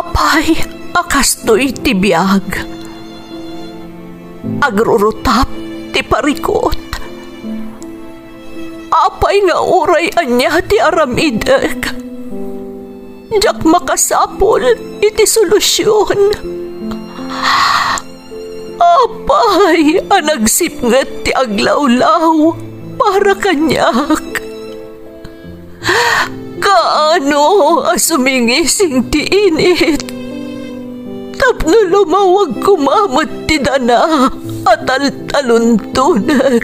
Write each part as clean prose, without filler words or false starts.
Apay, akastoy ti biyag. Agrurutap ti parikot. Apay nga uray anya ti aramidek. Jak makasapol iti solusyon. Apay, anagsipnget ti aglawlaw para kanyak. Kaano asumingising ti init. Tapno lumawag kumamot ti dana at taluntunak.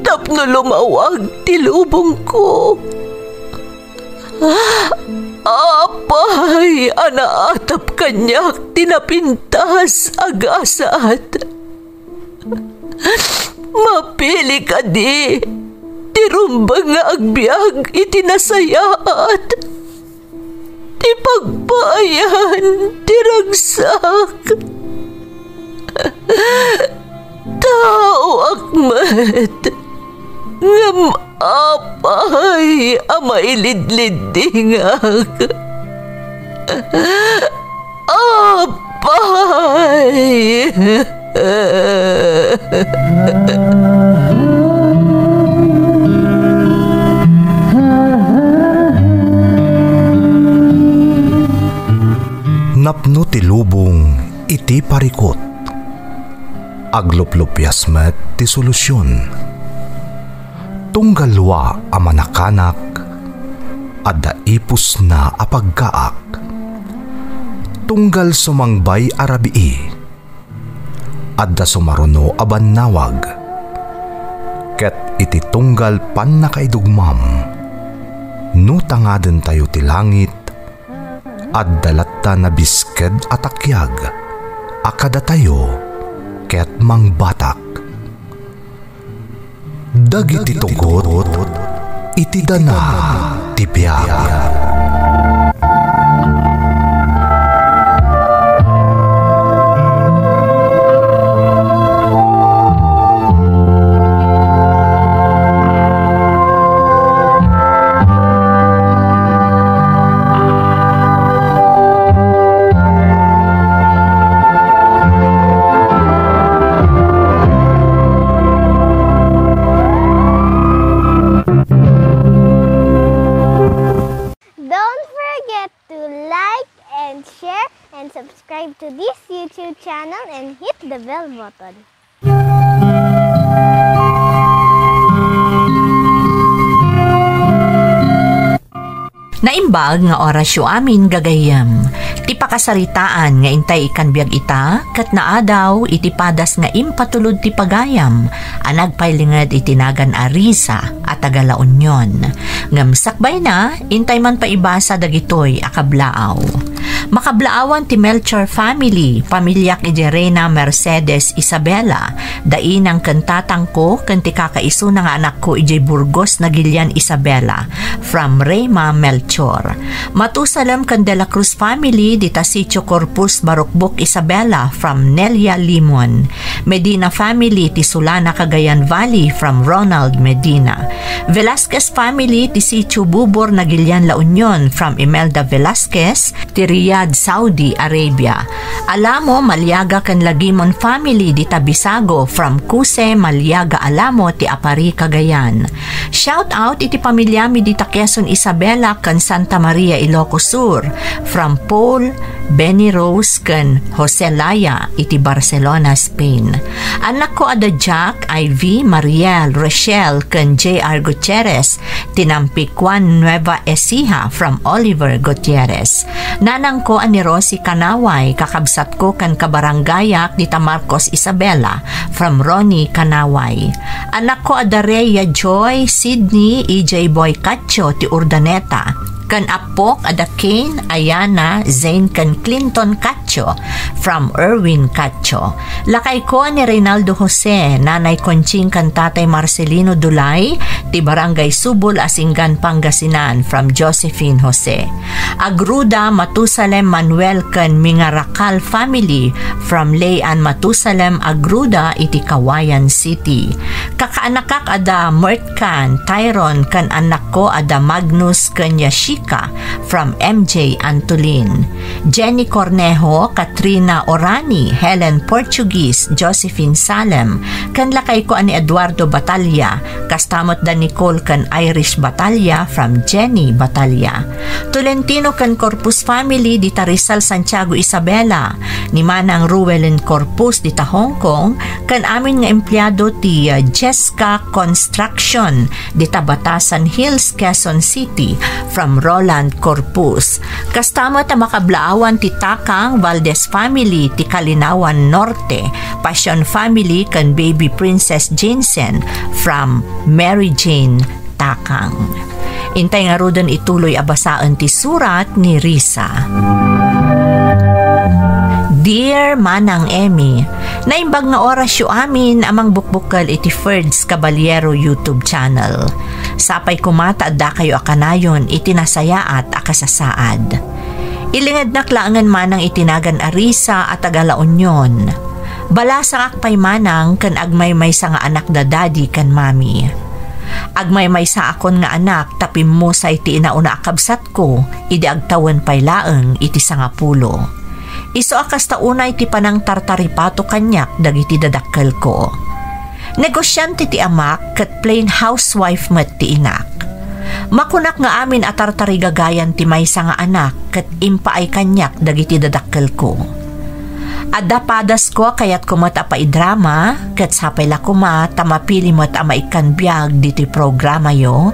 Tapno lumawag ti lubong ko. Apay, anaatap kanyak tinapintas agasat. Mapili ka di, tirumbang nga agbyag itinasayaat. Ti pagbayan, tiragsak. Tao akmat, ngam apay, amailidlidingak. Apay. Napno ti lubong iti parikot. Agluplupyas met ti solusyon. Tunggalwa a manakanak adda ipus na apagkaak. Tunggal sumangbay arabii adda sumaruno a bannawag. Ket iti tunggal pan nakaidugmam no tangaden tayo ti langit adda latta na bisked atakyag akada tayo ket mangbatak. Dagiti tugot iti dana ti biag. Subscribe to this YouTube channel and hit the bell button. Naimbag nga orasyo amin gagayam. Ti pakasaritaan nga intay ikan biag ita, kat naadaw iti padas nga impatulod ti pagayam, anagpailingad itinagan arisa at Tagalaunyon. Ngamsakbay na, intay man paibasa dagitoy akablaaw. Makablaawan ti Melchor family, pamilyak iti Reyna Mercedes Isabela, dainang kantatang ko, kanti kakaiso na nga anak ko iti Burgos na Gilian Isabela, from Reyma Melchor. Matusalam kan De La Cruz family, di Tasitio Corpus Barukbuk Isabela, from Nelia Limon. Medina family, ti Sulana Cagayan Valley, from Ronald Medina. Velasquez family, ti Sitio Bubor na Gilian La Union, from Imelda Velasquez, ti Riyadh, Saudi Arabia. Alamo Malyaga kan Lagimon family di Tabisago, from Cuse Malyaga Alamo ti Apari Cagayan. Shout out iti pamilyami di Quezon Isabela kan Santa Maria Ilocos Sur, from Paul, Benny Rose kan Jose Laya iti Barcelona, Spain. Anak ko ada Jack, Ivy, Mariel, Rochelle kan J.R. Gutierrez tinampiquan Nueva Ecija, from Oliver Gutierrez. Nanang ko ani Rosie Kanaway, kakabsat ko kan kabaranggayak dita Marcos Isabela, from Ronnie Kanaway. Anak ko ada Rhea Joy, Sydney, EJ Boy Cacho ti Urdaneta, kan apok ada Kane, Ayana, Zane kan Clinton Cacho, from Erwin Cacho. Lakay ko ni Reynaldo Jose, nanay Conching kan tatay Marcelino Dulay, ti Barangay Subol, Asinggan, Pangasinan, from Josephine Jose. Agruda Matusalem Manuel kan Mingarakal family, from Layan Matusalem Agruda iti Kawayan City. Kakaanakak ada Mert kan Tyron kan anak ko ada Magnus kan Yashi Chica from MJ Antolin. Jenny Cornejo, Katrina Orani, Helen Portuguese, Josephine Salem, kan lakay ko ani Eduardo Batalya, kastamot da Nicole kan Irish Batalya from Jenny Batalya. Tolentino kan Corpus family dita Rizal Santiago Isabela, ni Manang Ruelen Corpus dita Hong Kong, kan amin nga empleyado ti Jessica Construction dita Batasan Hills, Quezon City from Roland Corpus. Kastamot na makablaawan ti Takang Valdez family ti Kalinawan Norte, Passion family kan baby Princess Jensen from Mary Jane Takang. Intay nga rodon ituloy abasaan ti surat ni Risa. Dear Manang Emmy, naimbag nga oras yu amin amang bukbukal iti Ferds Caballero YouTube channel. Sapay kumata da kayo akanayon iti nasayaat akasasaad. Ilingad naklaangan manang itinagan Arisa at Agala Union. Balasa akpay manang kan agmay-may sa nga anak da daddy kan mami. Agmay-may sa akon nga anak tapim mo sa iti inauna akabsat ko, idi agtawan pay laeng iti sangapulo. Iso akas taunay ti panang tartaripato kanyak dagiti dadakkel ko. Negosyante ti amak ket plain housewife met ti inak. Makunak nga amin at tartarigagayan ti maysa nga anak ket impaay kanyak dagiti dadakkel ko. Adda padas ko kayat kumata pa idrama ket sapay la kuma tamapili mo't amaikan biag diti programa yo.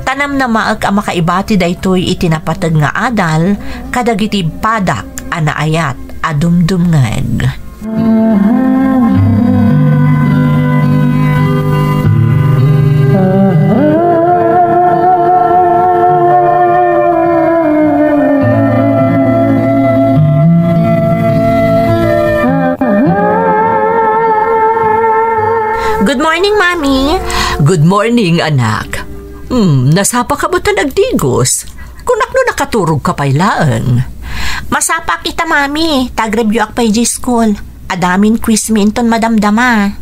Tanam na maag ang makaibati daytoy itinapatag nga adal kadagiti padak anaayat adumdumngag. Good morning, Mami. Good morning, anak. Nasapa ka ba ta nagdigos? Kunak no nakaturog ka pailaan. Masapa kita, Mami. Tag-review ak pa'y G-School. Adamin quiz minton madamdama.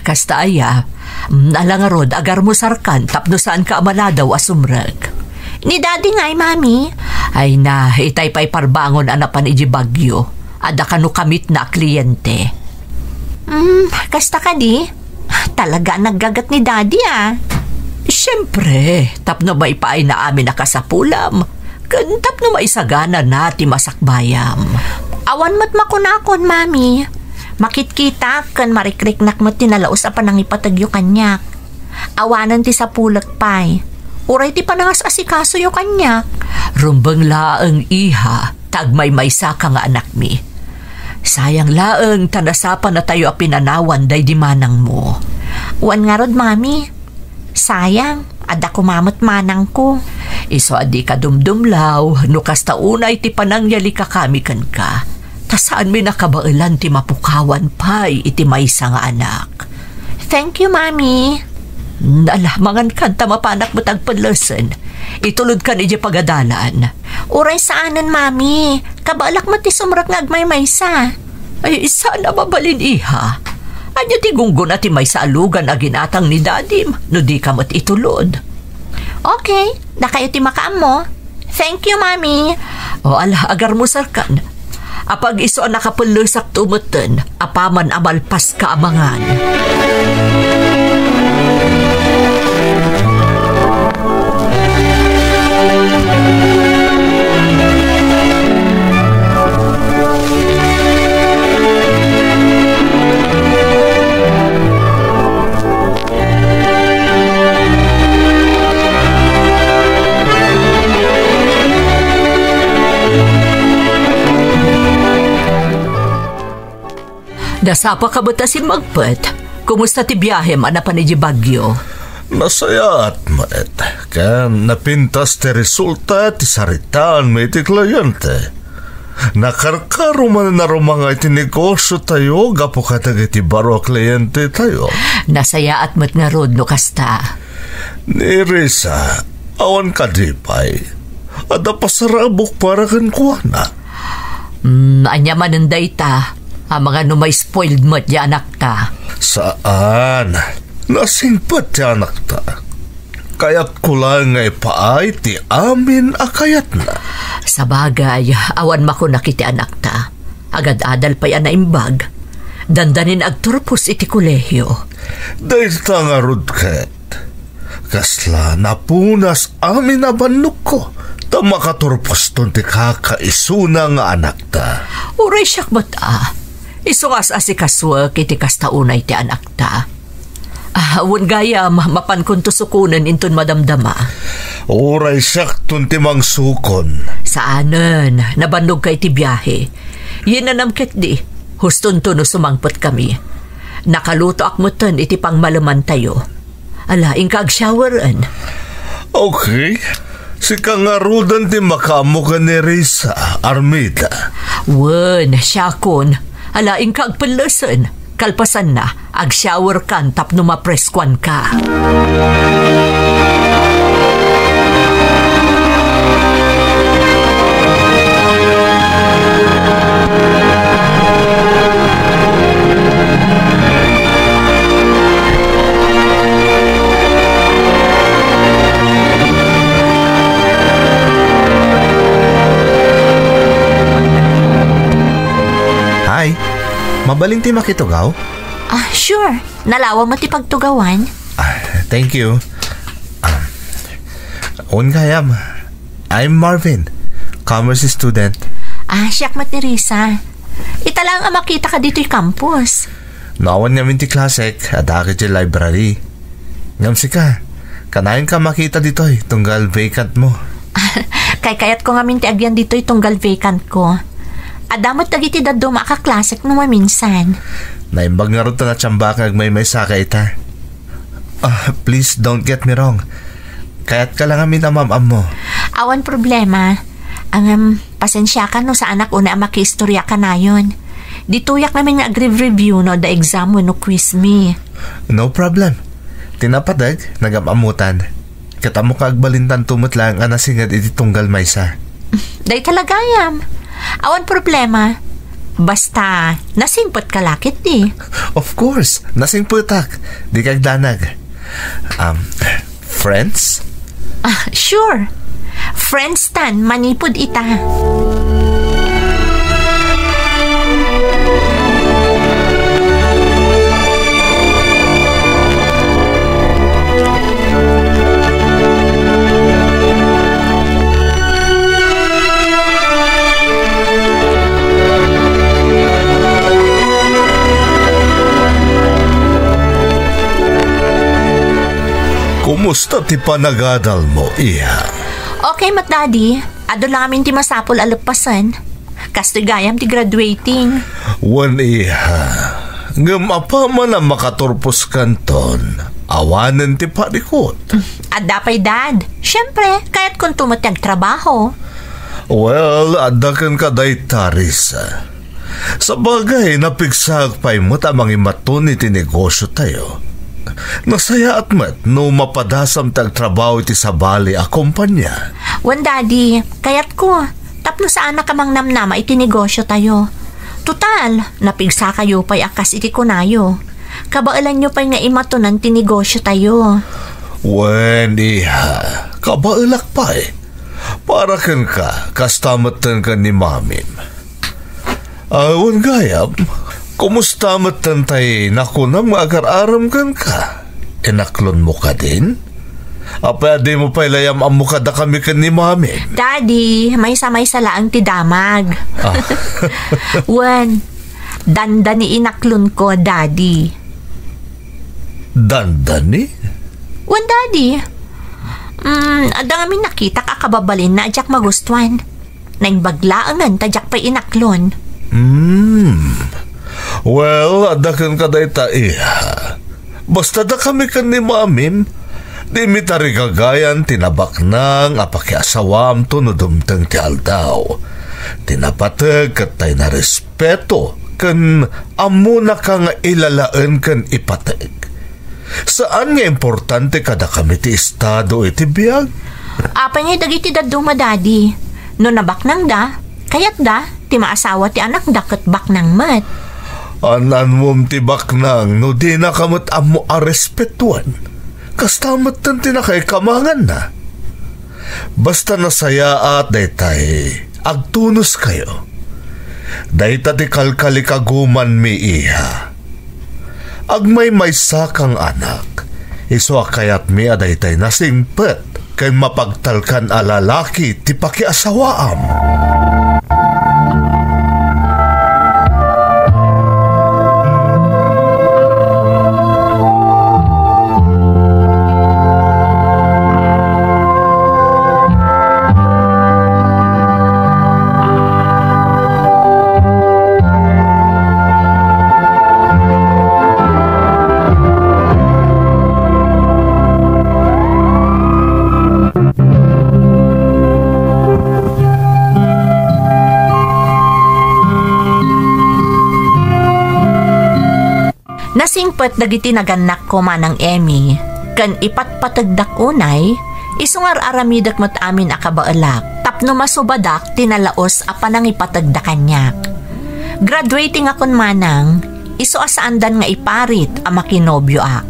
Kasta aya. Nalangarod, agar mo sarkan, tapno saan ka amaladaw asumrag. Ni Daddy nga'y, Mami. Ay na, itay pa'y parbangon anapan iji bagyo. Ada ka no kamit na kliyente. Kasta ka di? Talaga naggagat ni Daddy, Siyempre, tapno ba ipaay na amin nakasapulam? Kantap no maisagana na ti masakbayam. Awan mo't makunakon, Mami. Makitkita kan marikriknak mo't tinalaos apan ang ipatagyo kanyak. Awanan ti sapulak pay. Uray ti panangas asikaso yu kanyak. Rumbang laeng iha, tagmay-maysa ka nga anak mi. Sayang laeng tanasapan na tayo apinanawan day di manang mo. Wan nga rod, Mami. Sayang, ada kumamot manang ko. Iso adi ka dumdumlaw, no kasta unay ti panangyali kakamikan ka. Tasaan mi nakabailan ti mapukawan pa'y iti maysa nga anak. Thank you, Mami. Nalamangan kanta mapanak mo tagpanlasan. Itulod ka ni di pagadalan. Uray saanan, Mami. Kabalak mo ti sumrak nga agmay maysa. Ay, sana mabalin iha. Anya ti gunggon at ti maysa alugan a ginatang ni Dadim, no di ka mat itulod. Okay, da kayo ti makaam mo. Thank you, Mami. O ala, agar mo sarkan. Apag iso nakapalusak tumutan, apaman amalpas ka amangan. Nasapa ka ba ta si Magpet? Kumusta ti biyahe manapan ni Bagyo? Masaya at maet. Kan napintas ti resulta ti saritaan may ti kliyente. Nakarkaro man na rumanga iti negosyo tayo gapo katag iti baro kliyente tayo. Nasaya at mat nga rod no kasta. Ni Risa, awan ka di pa'y. Ada pasarabok para kan kuha na. Anya mananday ta. Ang mga numay spoiled mo't ya anak ta. Saan? Nasingpat ya anak ta. Kaya't ko lang nga ipaay ti amin akayat na. Sa bagay, awan mako nakiti anak ta. Agad adal pa yan na imbag. Dandanin agturpos iti kolehyo. Dahil ta nga rudket. Kasla napunas amin na banok ko. Ta makaturpos ton ti kakaisuna nga anak ta. Uray siyak bata. Isungas asikaswa kiti kastaunay ti anak ta. Awan gaya mapan kung tusukunan inton madamdama. Uray siyak ton ti mangsukon. Saanan, nabanog kay ti biyahe. Yinanamkit di, huston to no sumangpot kami. Nakaluto akmutan iti pang malaman tayo. Alaing kag-showeran. Okay. Si kangarudan ti makamo ka ni Risa, Armida. Wen, siyakon. Alaing kag-palasan. Kalpasan na, ag-shower kan tapno mapreskwan ka. Hi, mabaling ti makitugaw? Sure. Nalawa mo ti pagtugawan. Thank you. Ungayam, I'm Marvin, commerce student. Siyak mat ni Risa. Italang ang makita ka dito'y campus. Nawan namin ti klasek at akit ti library. Ngamsi ka, kanayin ka makita dito'y tunggal vacant mo. Kayat ko nga minti agyan dito'y tunggal vacant ko. Adamot dagiti daddo makaklasek no maminsan. Naimbag nga rin na tsambak may saka ita. Please don't get me wrong. Kaya't ka lang amin na mamam mo. Awan problema. Ang pasensya ka no sa anak una ang makiistorya ka na yun. Dituyak namin nga review no the exam mo no quiz me. No problem. Tinapadag, nagamamutan. Katamo ka agbalintan tumot lang ang nasingad iti tunggal maysa. Day talaga yam. Awan problema. Basta, nasimpot ka lakit di. Of course, nasingputak. Di kagdanag. Friends? Sure. Friends tan, manipod ita. Kumusta ti panagadal mo, Iha? Okay, mat daddy. Ado lang amin ti masapol alupasan. Kastoy gayam ti graduating. Wan, Iha. Ngam apa man ang makaturpos kanton, awanan ti parikot. At dapay dad. Siyempre, kaya't kung tumatag trabaho. Well, adakan ka day Tarisa. Sa bagay, napigsag pa'y mo tamang imaton iti negosyo tayo. Nasaya at mat no mapadasam tag trabaho iti sabali a kumpanya. Wan daddy, kaya't ko. Tapno sa anak kamang namnama iti negosyo tayo. Total, napigsa kayo pa'y akas iti kunayo. Kabaalan nyo pa'y nga imatonan ti negosyo tayo. Wen, Iha, kabaalak pa eh. Para kan ka, kastamatan ka ni mamim. Wan gayam, kumusta matantay na ko na maagar-aram kan ka? Enaklon mo ka din? Apade mo pa ilayam ang mukha da kami kan ni mami. Daddy, may salaang ti damag. Wan, danda ni inaklon ko, daddy. Dandani? Wan, daddy. Adang amin nakita kakababalin na adyak magustuhan. Nainbaglaangan tadyak pa inaklon. Well, adakan ka day ta, Iha. Basta da kami kan ni mamim, di mi tari kagayan tinabak nang apakiasawam to no dumtang ti aldaw. Tinapatag kat tayo na respeto kan amo na ka nga ilalaan kan ipatag. Saan nga importante kada kami ti estado iti biyag? Apa nga dagiti daduma, daddy. No nabak nang da, kayat da, ti maasawa ti anak da kat bak nang mat. Anan mom ti baknang no di na kamot amo a respetuan. Kastamat tan tinakay kamangan na. Basta nasaya at daytay, agtunos kayo. Dayta ti kalkalikaguman mi iha. Agmay sakang anak, iso kayat mi adaytay nasingpet, kay mapagtalkan a lalaki ti pakiasawaam. Nasingpet dagiti naganak ko manang Emmy, kan ipatpatagdak unay, isungar aramidak mat amin akabaalak, tapno masubadak tinalaos apanang ipatagdakan niyak. Graduating akon manang, iso asaandan nga iparit a makinobyo ak.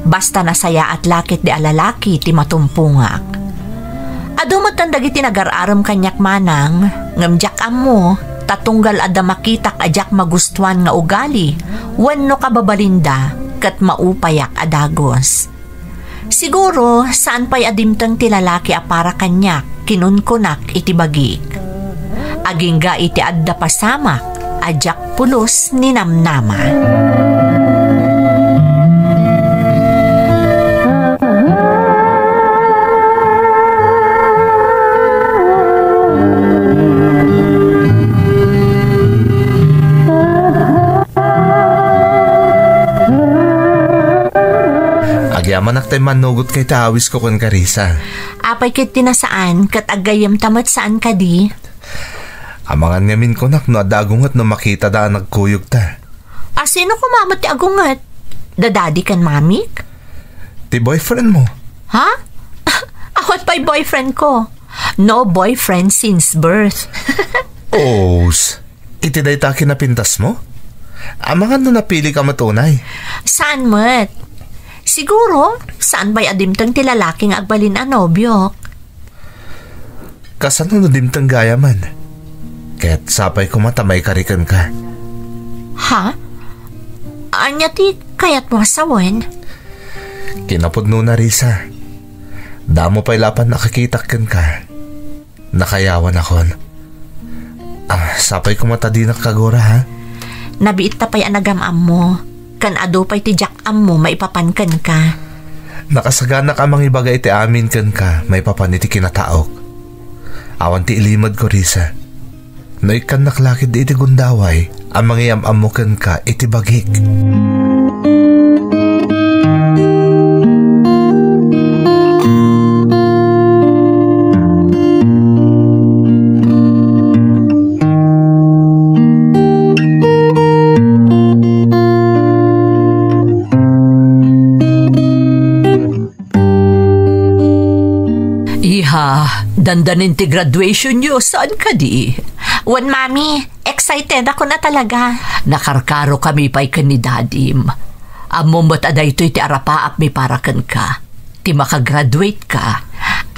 Basta nasaya at lakit di alalaki ti matumpungak. Adumatan dagiti nagararam kanyak manang, ngamjak amo, tatunggal ada makitak ajak magustuhan nga ugali, wenno kababalinda kat maupayak adagos. Siguro saan pa'y adimtang tilalaki apara kanyak, kinunkunak iti bagik. Agingga iti adda pasamak, ajak pulos ni namnama. Manak tayo manugot kay taawis ko kon Karisa. Apay kit tinasaan, kat agayam tamat saan ka di? Amangan ngamin ko nak, no adagungat no makita da nagkuyog ta. Sino kumamat ti agungat? Dadadi kan mamik? Ti boyfriend mo. Ha? Awat pa'y boyfriend ko. No boyfriend since birth. Iti day ta kinapintas mo? Amangan no napili ka matunay. Saan mat? Siguro, saan ba'y adimtang ti lalaking agbalin a nobyok? Kasano no dimtang gaya man? Kaya't sapay ko matamay karikan ka. Ha? Anya ti kayat mo asawan? Kinapudno na Risa. Damo pa'y lapan nakakitakan ka. Nakayawan akon. Sapay ko matadinak kagura ha? Nabiit ta pa'y anagamam mo. Kan ado pa'y ti jakam mo maipapankan ka. Nakasagana ka mang ibagay ti amin kan ka, maipapan iti kinataok. Awan ti ilimad ko Risa. No ikan naklakid iti gundaway, ang mangyayam mo kan ka iti bagik. Dandanin ti graduation nyo, saan ka di? Wan, Mami, excited ako na talaga. Nakarkaro kami pa'y kan ni Dadim. Among ba't aday ito'y ti arapaap mi parakan ka. Ti makagraduate ka.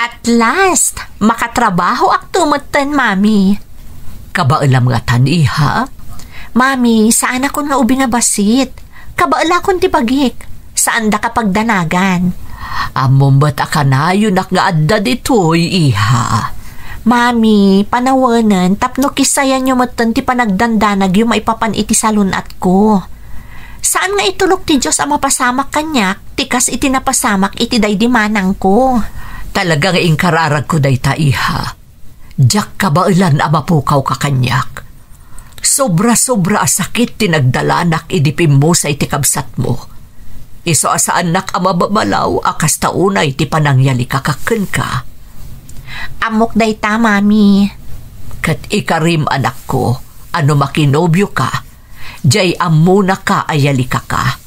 At last, makatrabaho ak tumatan, Mami. Kabailam nga taniha? Mami, saan ako nga ubi nga basit? Kabaila akong ti bagik. Saan da kapag danagan? Among ba't akanayo nak nga adda dito'y iha? Mami, panawanan, tapno kisayan nyo matan ti panagdandanag yung maipapan iti salunat ko. Saan nga itulok ti Diyos ang mapasamak kanyak, tikas iti napasamak iti daydimanang ko. Talagang ingkararag ko day ta iha. Diyak kabailan amapukaw ka kanyak. Sobra-sobra asakit tinagdalanak idipim mo sa iti kabsat mo. Iso asaan nak amababalaw akas taunay ti panangyali kakaken ka. Amok day ta, Mami. Kat ikarim anak ko, ano makinobyo ka, jay amuna ka ayali ka.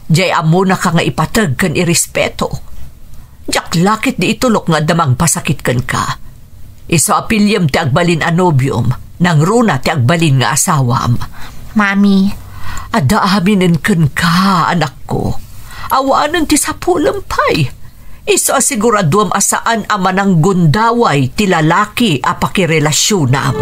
Jay amuna ka nga ipatag kan irespeto. Jak lakit di itulok nga damang pasakit kan ka. Iso apilyam ti agbalin anobyom, nang runa ti agbalin nga asawam. Mami, ada aminin kan ka, anak ko. Awanan ti sapulampay. Iso asiguraduam asaan ama ng gundaway ti lalaki a pakirelasyonam.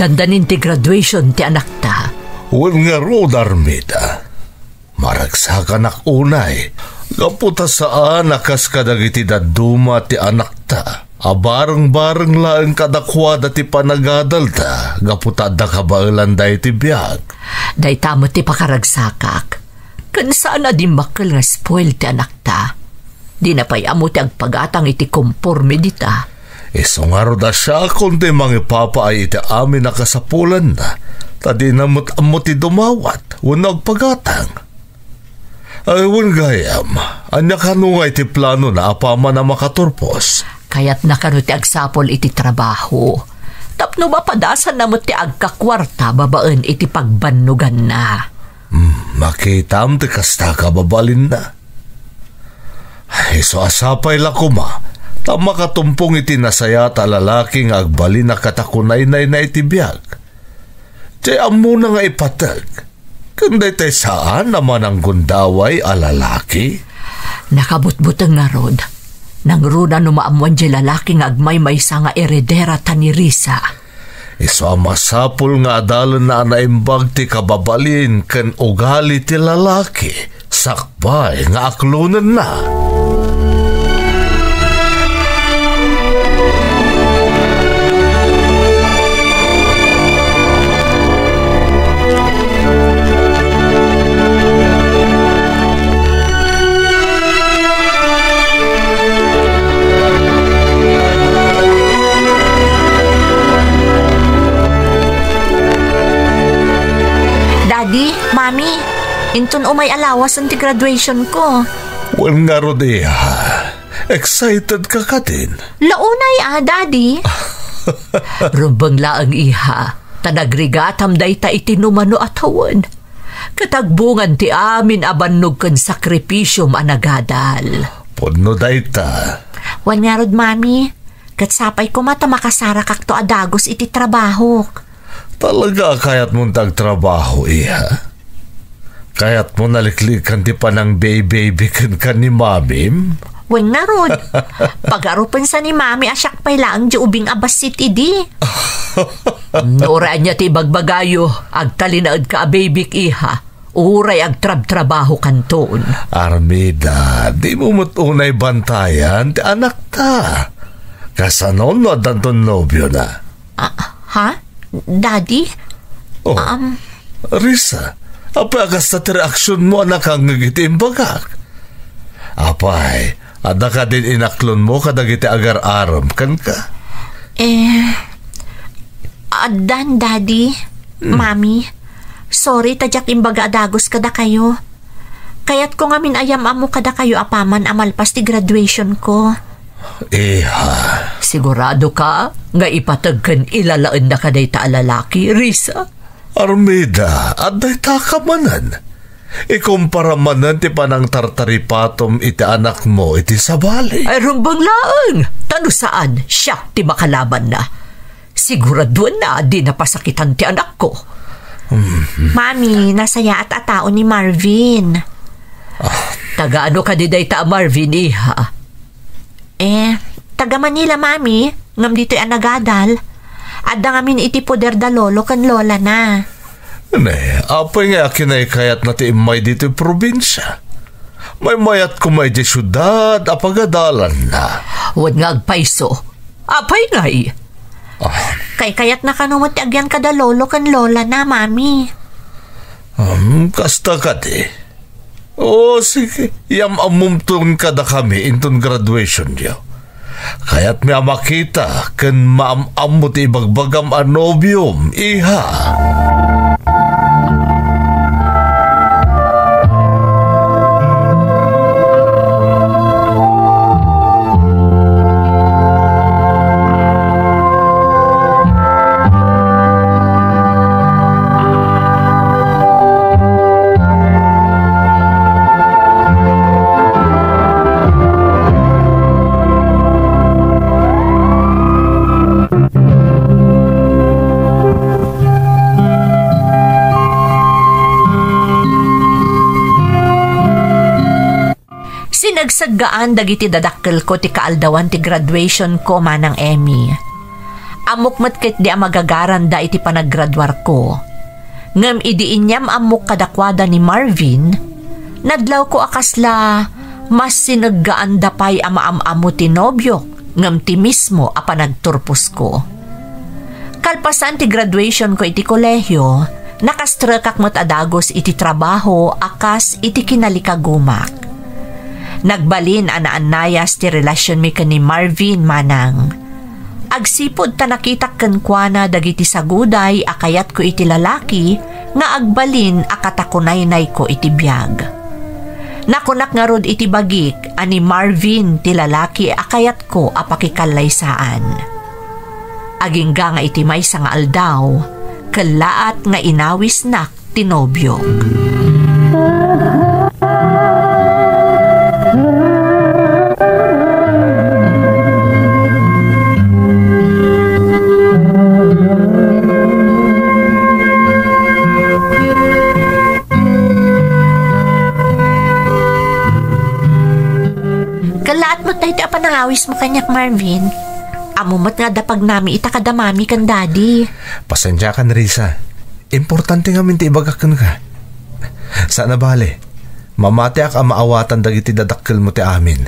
Dandanin ti graduation ti anak ta. Wen nga ro, Armida. Maragsakan ak unay. Gaputa saan akas kadagiti daduma ti anak ta. Abarang-barang laeng kadakwada ti panagadal ta. Gaputa da kabailan day ti biyag. Day tamo ti pakaragsakak. Kan saan na di makal nga spoil ti anak ta. Di na pa'y amo ti agpagatang iti komporme di ta. Isungaro da siya kundi mga papa ay iti amin nakasapulan na. Tadi namot ti dumawat. Unag pagatang. Ay gayam. Anya kanungay ti plano na apama na makaturpos. Kaya't nakano ti agsapol iti trabaho. Tapno ba padasan namot ti agkakwarta babaan iti pagbannugan na. Makitam ti kasta ka babalin na. Ay so asapay lakuma. Tama katumpong iti nasaya ta lalaking agbalin na katakunay-nay na iti biyag. Di amo na nga ipatag. Kanday tayo saan naman ang gundaway a lalaki? Nakabutbutang nga rod. Nang runa numaamuan di lalaking agmay-may sa nga eredera ta ni Risa. Iso masapul nga adalan na naimbag ti kababalin ken ugali ti lalaki. Sakbay nga aklunan na. Daddy, Mami, intun umay alawas ang ti graduation ko. Well nga Rodea, excited ka din. Launay Daddy. Rumbang laang iha, tanagrigatam day ta itinumano at hawan. Katagbungan ti amin abannog kan sakripisyom anagadal. Podno day ta. Wan nga rod, Mami, katsapay ko mata makasara kak to adagos iti trabaho. Talaga kayat mong tagtrabaho, iha? Kayat mo naliklikan di pa ng baby kan ni mamim? Wen nga rod, pag-arupan sa ni Mami asyak pay lang di ubing abasit idi. Noraan niya ti bagbagayo, agtalinaad ka baby iha, uray agtrab-trabaho kanton. Armida, di mo matunay bantayan ti anak ta. Kasanon no danton nobyo na. Ha? Daddy? Oh, Risa, apay agas na reaksyon mo anak ang nagitim bagak. Apay, ada ka din inaklon mo kadagiti agar-aram kan ka. Adan, Daddy, Mami, sorry tadyak imbaga adagos kada kayo. Kaya't ko nga minayam amo kada kayo apaman amalpas ti graduation ko. Iha. Sigurado ka nga ipatagkan ilalaan na kaday ta lalaki, Risa? Armida, aday takamanan. Ikumpara manan ti panang tartaripatom iti anak mo iti sabali. Ay rumbang laang, tano saan siya ti makalaban na. Siguraduan na di napasakitan ti anak ko. Mami, nasaya at atao ni Marvin. Taga-ano ka di day ta Marvin, iha? Taga Manila, Mami. Ngam dito'y anagadal. Adda ngamin iti poder da lolo kan lola na. Apay nga akin ay kayat na ti imay dito'y probinsya. May mayat kumay di syudad, apagadalan na. Huwag nga agpaiso. Apay nga'y. Kayat na kanumot ti agyan kada lolo kan lola na, Mami. Kasta ka di. Sige. Amumtun kada kami intun graduation niyo. Kaya't may makita kan maamam mo ti ibagbagam anobium, iha. Pinagsagaan dagiti dadakkel ko ti kaaldawan ti graduation ko manang Emmy. Amok matket di amagagaran da iti panaggraduar ko. Ngem idiin niyam amok kadakwada ni Marvin, nadlaw ko akasla mas sinaggaan dapay amaam-amo ti nobyo ngem ti mismo a panagturpos ko. Kalpasan ti graduation ko iti kolehyo, nakastrekak mo't adagos iti trabaho akas iti kinalikagumak. Nagbalin anaanayas ti relasyon mi ni Marvin manang. Agsipod ta nakitak kenkwana dagiti saguday akayat ko iti lalaki nga agbalin akatakunaynay ko iti biyag. Nakunak nga rod iti bagik ani Marvin ti lalaki akayat ko apakikalaysaan. Agingga nga iti maysa nga aldaw, kalaat nga inawis nak ti nobyog. Kalaat mo tayo apa nangawis mo kanyak Marvin. Amumot nga dapag nami itakadamami kan daddy. Pasensya ka na, Risa. Importante nga minti ibagakan ka. Sana bale, mamati ak maawatan dagiti dadakkel mo ti amin.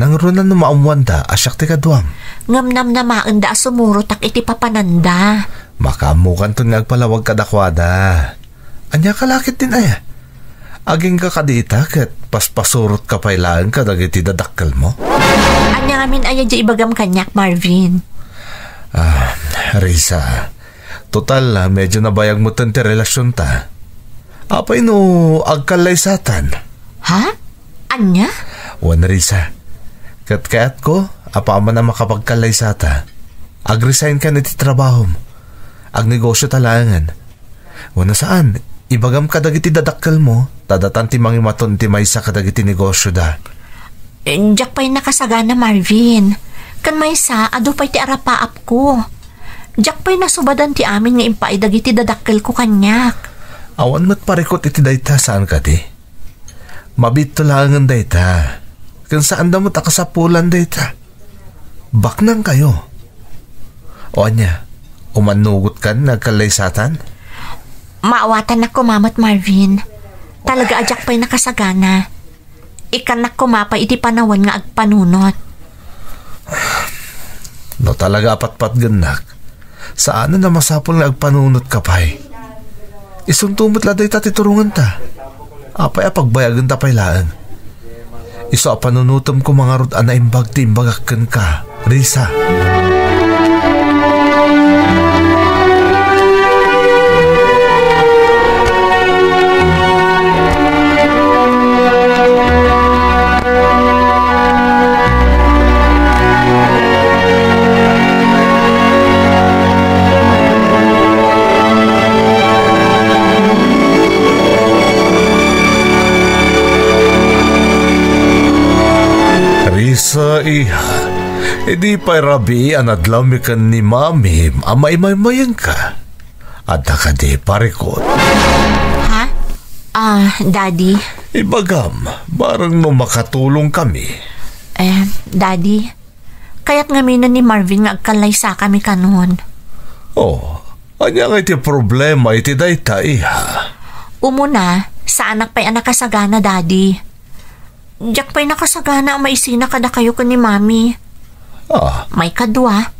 Nang runan no maumwanda, asyak ti kaduam. Ngamnam na maanda sumuro tak iti papananda. Makamukan to nagpalawag kadakwada. Anya kalakit din aya. Aging ka kadita ket paspasurot ka pailaan ka dagiti dadakkel mo. Anya amin aya di ibagam kanyak Marvin. Risa, total medyo nabayag mo ti relasyon ta. Apay no agkalaysatan. Ha? Anya? Wan Risa, kat ko, apa man na makapagkalaysata. Ag-resign ka na ti trabaho mo. Ag-negosyo talangan. Wana saan? Ibagam ka dagiti dadakkel mo, tadatan ti mangimaton ti maysa ka dagiti negosyo da. Diyak pa'y nakasagana Marvin. Kan maysa, ado pa'y ti arapaap ko. Diyak pa'y nasubadan ti amin nga impay dagiti dadakkel ko kanyak. Awan mo't parikot iti dayta saan ka ti? Mabito langan dayta. Kan saan da mo't akasapulan dayta? Baknang kayo. O anya, umanugot ka nagkalaysatan? Maawatan ako mamat Marvin. Talaga ajak pa'y nakasagana. Ikanak ko mapa iti panawan nga agpanunot. No talaga apat-pat ganak. Saan na masapol nga agpanunot ka pa'y? Isuntumot laday ta titurungan ta. Apay apagbayagan ta paylaan. Iso apanunutom ko mga rod ana imbag ti imbagakan ka, Risa. Sa iha, edi pa'y rabi anadlamikan ni mami amay-maymayan ka. At nakadi parikot. Ha? Daddy? Ibagam, barang no makatulong kami. Daddy, kaya't ngaminan ni Marvin nga agkalaysa kami kanon. Oh, anya nga iti problema iti dayta iha. Umuna, sa anak pa'y anak kasagana, Daddy. Diyak pa'y nakasagana ang maisina kada kayo ko ni Mami. May kadwa.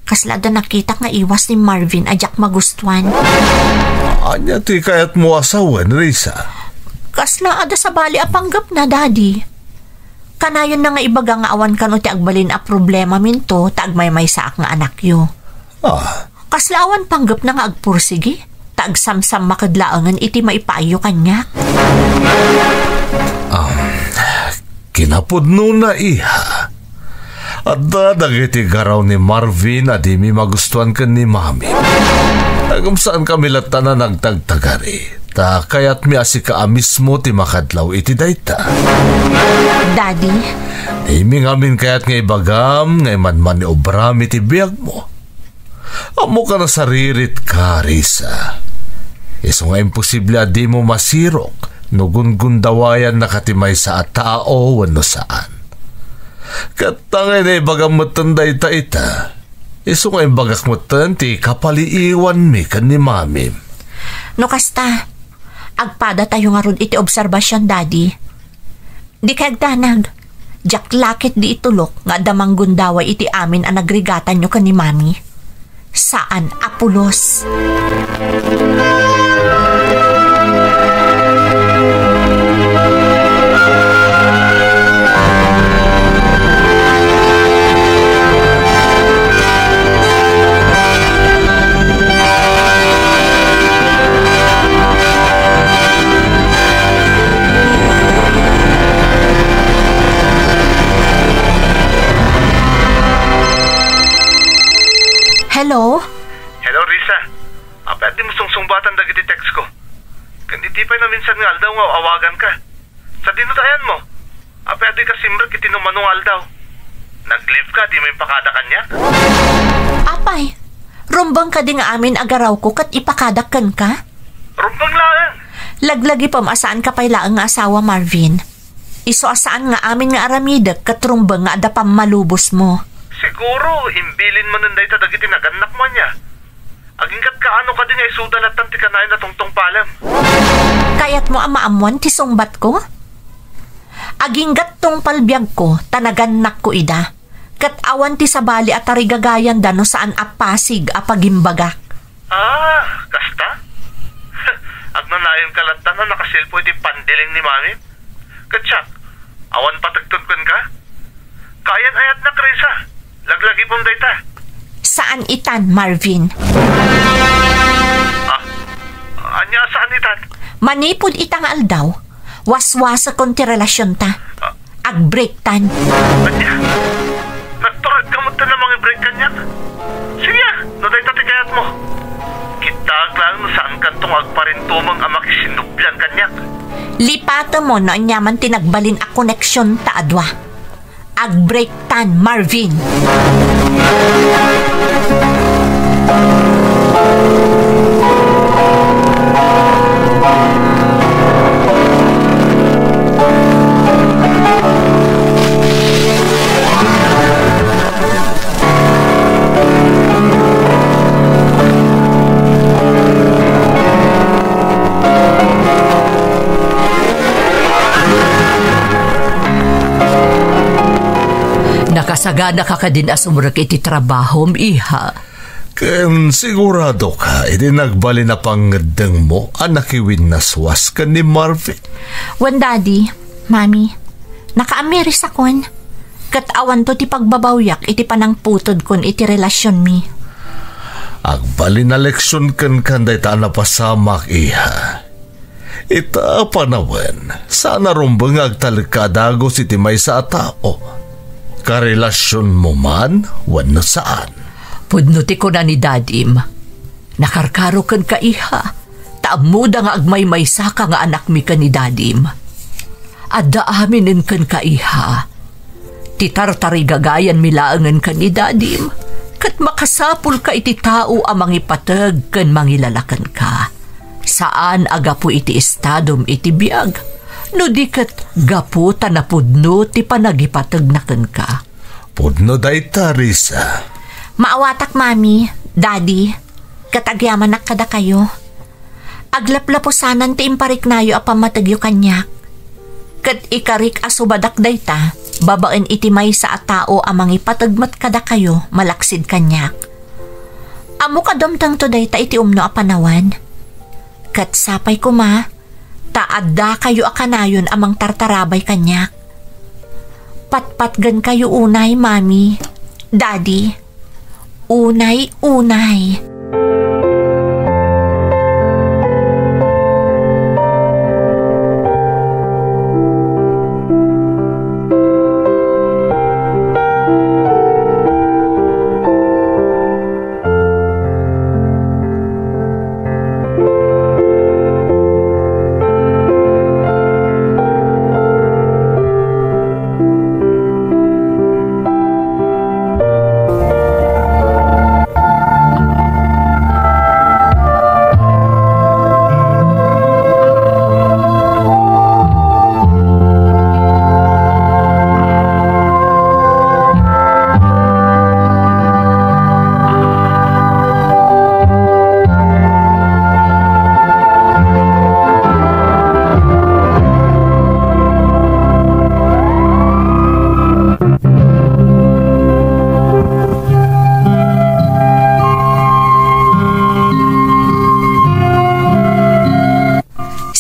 Kaslada nakita nga iwas ni Marvin ajak magustuhan. Anya ti kayat mo asawan, Risa? Kasla ada sa bali apanggap na, Daddy. Kanayon na nga ibaga nga awan kano ti agbalin a problema minto taagmay-may sa ak nga anak yo. Kasla awan panggap na nga agpursigi. Taagsamsam makadlaangan iti maipayo kanya. Kinapudno na iha. At dadagiti garaw ni Marvin adi mi magustuhan ka ni Mami. Agam saan kami lata na nagtagtagari. Ta kayat mi asika mismo ti makadlaw iti dayta. Daddy? Imi ngamin kayat nga ibagam nga imanman ni obram iti biyag mo. Amo ka na saririt ka, Risa. Iso nga imposible adi mo masirok nugungundawayan nakatimay sa tao wano saan. Katangay na ibagamutan da ita. Iso nga ibagakmutan ti kapaliiwan mi kan ni mami. No kasta, agpada tayo nga ron iti obserbasyon, Daddy. Di kagdanag, jaklakit di itulok nga damang gundaway iti amin ang nagrigatan nyo kan ni mami. Saan apulos? Hello? Hello, Risa. Apet di mo sungsungbatan dagiti text ko. Kandi di pa na minsan nga aldaw nga awagan ka. Sa dinutayan mo. Apet di ka simrek iti numanong aldaw. Nag-leave ka, di may pakada kanya? Apay, rumbang ka di nga amin agaraw ko kat ipakadakan ka? Rumbang lang. Laglagi pa maasaan ka pay laang nga asawa, Marvin. Iso asaan nga amin nga aramidag kat rumbang nga ada pang malubos mo. Siguro, imbilin mo nun dahil dagiti naganak mo niya. Agingkat ka ano ka din ay sudalatan ti kanayin na tungtong palam. Kayat mo amaamuan ti sungbat ko? Aginggat tong palbiag ko, tanaganak ko ida. Kat awan ti sabali at tarigagayan da no saan apasig apagimbagak. Ah, kasta? Agnanayon ka lang na nakasilpo iti pandiling ni mami? Katsak, awan patagtudkon ka? Kayan ayat na, Krisa. Laglagi pong data. Saan itan, Marvin? Anya saan itan? Manipod itang aldaw. Waswasa kon ti relasyon ta. Ag-break tan. Anya? Nagturad ka mo na mga break kanyak? Sige, no day tatikayat mo. Kitag lang no saan kantong agparintumang ang makisinubyan kanyak. Lipata mo no anyaman tinagbalin a koneksyon ta adwa. Ag-break tan, Marvin. Nakasagana ka din asumurak iti trabahom, iha. Ken sigurado ka, iti nagbali na pangadang mo, anakiwin na swas ka ni Marvin. Wan, Daddy, Mami, naka-ameris akon. Kat awan to ti pagbabawyak iti panang putod kon iti relasyon mi. Agbali na leksyon kan kanday ta na pasamak, iha. Ita panawen, sana rumbang agtalikadagos iti may sa tao. Karelasyon mo man, wano saan. Pudnuti ko na ni Dadim. Nakarkaro kan ka, iha. Taamuda nga agmay-maysa ka nga anak mi ka ni Dadim. Adda aminin kan ka, iha. Titartari gagayan milaangan ka ni Dadim. Kat makasapul ka iti tao amang ipatag kan mangilalakan ka. Saan agapu iti estadom iti biag? No dikat gaputa na pudno ti panagipatag na ka. Pudno dayta, Risa. Maawatak, Mami, Daddy, katagyaman na kada kayo. Aglaplapusanan ti imparik nayo apamatagyo kanyak. Kat ikarik asubadak dayta, babaen iti may sa tao amang ipatagmat kada kayo malaksid kanyak. Amo kadomtang to dayta iti umno apanawan. Kat sapay ko ma, taadda kayo akanayon amang tartarabay kanyak. Patpatgan kayo unay, Mami, Daddy. Unay.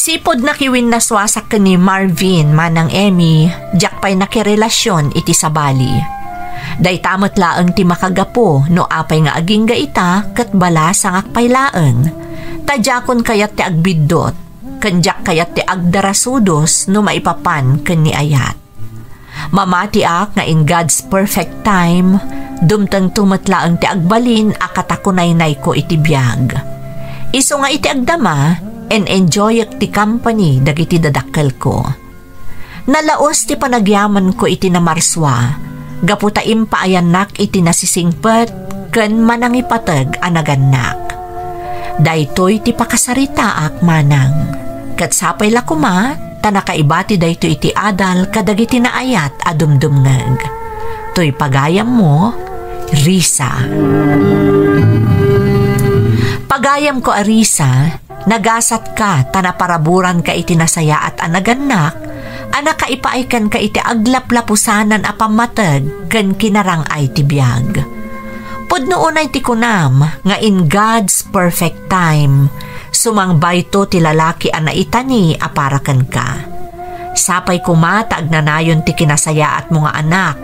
Sipod na kiwin na swasak ni Marvin manang Emmy, jak pa'y nakirelasyon iti sabali. Day tamot laeng ti makagapo no apay nga aging gaita kat bala sangak pay laeng. Tadjakon kayat ti agbiddot, kanjak kayat ti agdarasudos no maipapan ken ni ayat. Mamati ak nga in God's perfect time, dumteng tumatlaeng ti agbalin akatakunaynay ko iti biyag. Iso nga iti agdama, and enjoy ti company dagiti dadakkel ko. Nalaos ti panagyaman ko iti namarswa, gaputa impaayanak iti nasisingpet ken manangipateg anagannak. Daytoy ti pakasaritaak manang, ket sapay la kuma, tanakaibati dayto iti adal kadagiti naayat adumdumngeg. Toy pagayam mo, Risa. Pagayam ko Arisa, nagasat ka tanaparaburan ka iti nasaya at anagannak, anak kaipaikan ka iti aglaplapusanan a pamateg ken kinarang ay ti biyag. Pudno unay ti kunam nga in God's perfect time, sumangbay to ti lalaki a naitani a paraken ka. Sapay kumata agnanayon ti kinasaya at mga anak,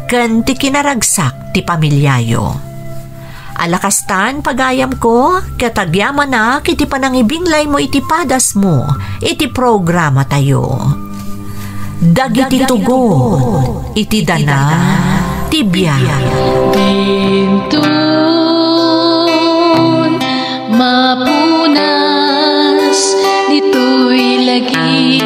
ken ti kinaragsak ti pamilyayo. Alakastan pagayam ko, katagyaman na kiti panangibinglay mo iti padas mo, iti programa tayo. Dagiti tugon, iti dana, tibya. Bintun, mapunas, dito'y lagi.